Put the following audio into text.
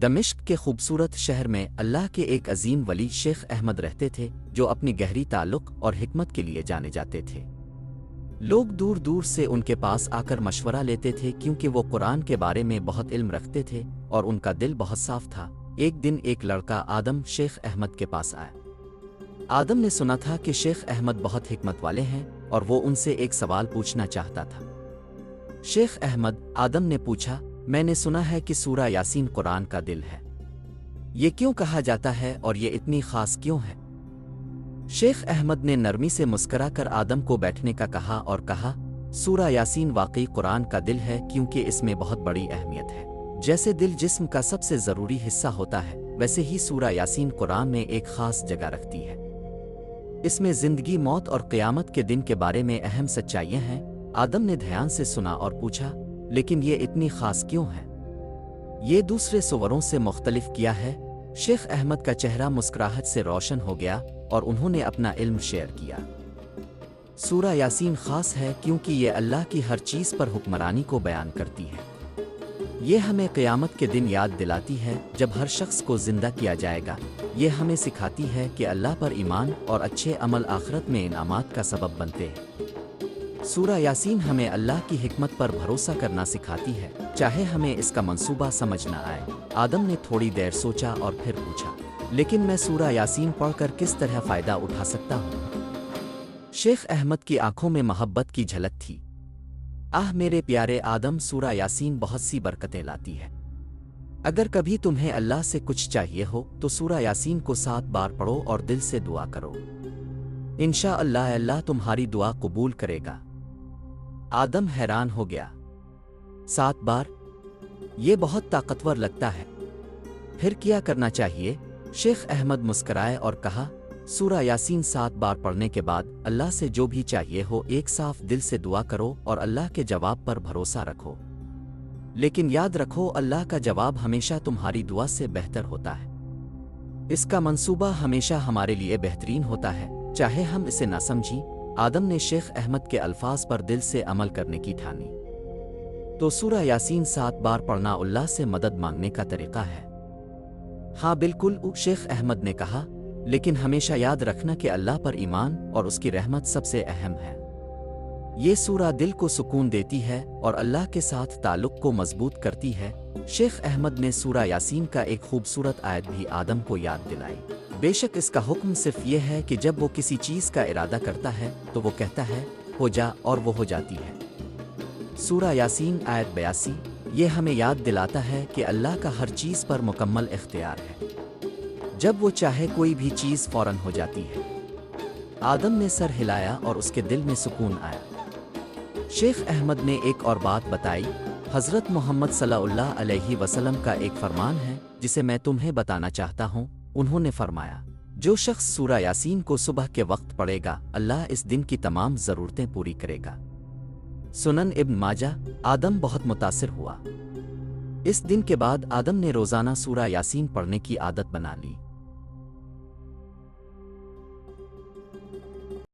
دمشق کے خوبصورت شہر میں اللہ کے ایک عظیم ولی شیخ احمد رہتے تھے جو اپنی گہری تعلق اور حکمت کے لیے جانے جاتے تھے۔ لوگ دور دور سے ان کے پاس آ کر مشورہ لیتے تھے کیونکہ وہ قرآن کے بارے میں بہت علم رکھتے تھے اور ان کا دل بہت صاف تھا۔ ایک دن ایک لڑکا آدم شیخ احمد کے پاس آیا۔ آدم نے سنا تھا کہ شیخ احمد بہت حکمت والے ہیں اور وہ ان سے ایک سوال پوچھنا چاہتا تھا۔ شیخ احمد آدم نے پوچھا، میں نے سنا ہے کہ سورہ یاسین قرآن کا دل ہے، یہ کیوں کہا جاتا ہے اور یہ اتنی خاص کیوں ہے؟ شیخ احمد نے نرمی سے مسکرا کر آدم کو بیٹھنے کا کہا اور کہا، سورہ یاسین واقعی قرآن کا دل ہے کیونکہ اس میں بہت بڑی اہمیت ہے۔ جیسے دل جسم کا سب سے ضروری حصہ ہوتا ہے، ویسے ہی سورہ یاسین قرآن میں ایک خاص جگہ رکھتی ہے۔ اس میں زندگی، موت اور قیامت کے دن کے بارے میں اہم سچائیاں ہیں۔ آدم نے دھیان سے سنا اور پوچھا، لیکن یہ اتنی خاص کیوں ہے؟ یہ دوسرے سوروں سے مختلف کیا ہے؟ شیخ احمد کا چہرہ مسکراہٹ سے روشن ہو گیا اور انہوں نے اپنا علم شیئر کیا۔ سورہ یاسین خاص ہے کیونکہ یہ اللہ کی ہر چیز پر حکمرانی کو بیان کرتی ہے۔ یہ ہمیں قیامت کے دن یاد دلاتی ہے جب ہر شخص کو زندہ کیا جائے گا۔ یہ ہمیں سکھاتی ہے کہ اللہ پر ایمان اور اچھے عمل آخرت میں انعامات کا سبب بنتے ہیں۔ سورہ یاسین ہمیں اللہ کی حکمت پر بھروسہ کرنا سکھاتی ہے، چاہے ہمیں اس کا منصوبہ سمجھ نہ آئے۔ آدم نے تھوڑی دیر سوچا اور پھر پوچھا، لیکن میں سورہ یاسین پڑھ کر کس طرح فائدہ اٹھا سکتا ہوں؟ شیخ احمد کی آنکھوں میں محبت کی جھلک تھی۔ میرے پیارے آدم، سورہ یاسین بہت سی برکتیں لاتی ہے۔ اگر کبھی تمہیں اللہ سے کچھ چاہیے ہو تو سورہ یاسین کو 7 بار پڑھو اور دل سے دعا کرو، انشاءاللہ اللہ تمہاری دعا قبول کرے گا۔ آدم حیران ہو گیا، 7 بار؟ یہ بہت طاقتور لگتا ہے، پھر کیا کرنا چاہیے؟ شیخ احمد مسکرائے اور کہا، سورہ یاسین 7 بار پڑھنے کے بعد اللہ سے جو بھی چاہیے ہو ایک صاف دل سے دعا کرو اور اللہ کے جواب پر بھروسہ رکھو۔ لیکن یاد رکھو، اللہ کا جواب ہمیشہ تمہاری دعا سے بہتر ہوتا ہے۔ اس کا منصوبہ ہمیشہ ہمارے لیے بہترین ہوتا ہے، چاہے ہم اسے نہ سمجھیں۔ آدم نے شیخ احمد کے الفاظ پر دل سے عمل کرنے کی ٹھانی۔ تو سورہ یاسین 7 بار پڑھنا اللہ سے مدد مانگنے کا طریقہ ہے؟ ہاں بالکل، شیخ احمد نے کہا، لیکن ہمیشہ یاد رکھنا کہ اللہ پر ایمان اور اس کی رحمت سب سے اہم ہے۔ یہ سورہ دل کو سکون دیتی ہے اور اللہ کے ساتھ تعلق کو مضبوط کرتی ہے۔ شیخ احمد نے سورہ یاسین کا ایک خوبصورت آیت بھی آدم کو یاد دلائی۔ بے شک اس کا حکم صرف یہ ہے کہ جب وہ کسی چیز کا ارادہ کرتا ہے تو وہ کہتا ہے، ہو جا، اور وہ ہو جاتی ہے۔ سورہ یاسین آیت 82 یہ ہمیں یاد دلاتا ہے کہ اللہ کا ہر چیز پر مکمل اختیار ہے۔ جب وہ چاہے کوئی بھی چیز فوراً ہو جاتی ہے۔ آدم نے سر ہلایا اور اس کے دل میں سکون آیا۔ شیخ احمد نے ایک اور بات بتائی، حضرت محمد صلی اللہ علیہ وسلم کا ایک فرمان ہے جسے میں تمہیں بتانا چاہتا ہوں۔ انہوں نے فرمایا، جو شخص سورہ یاسین کو صبح کے وقت پڑھے گا اللہ اس دن کی تمام ضرورتیں پوری کرے گا۔ سنن ابن ماجہ۔ آدم بہت متاثر ہوا۔ اس دن کے بعد آدم نے روزانہ سورہ یاسین پڑھنے کی عادت بنا لی۔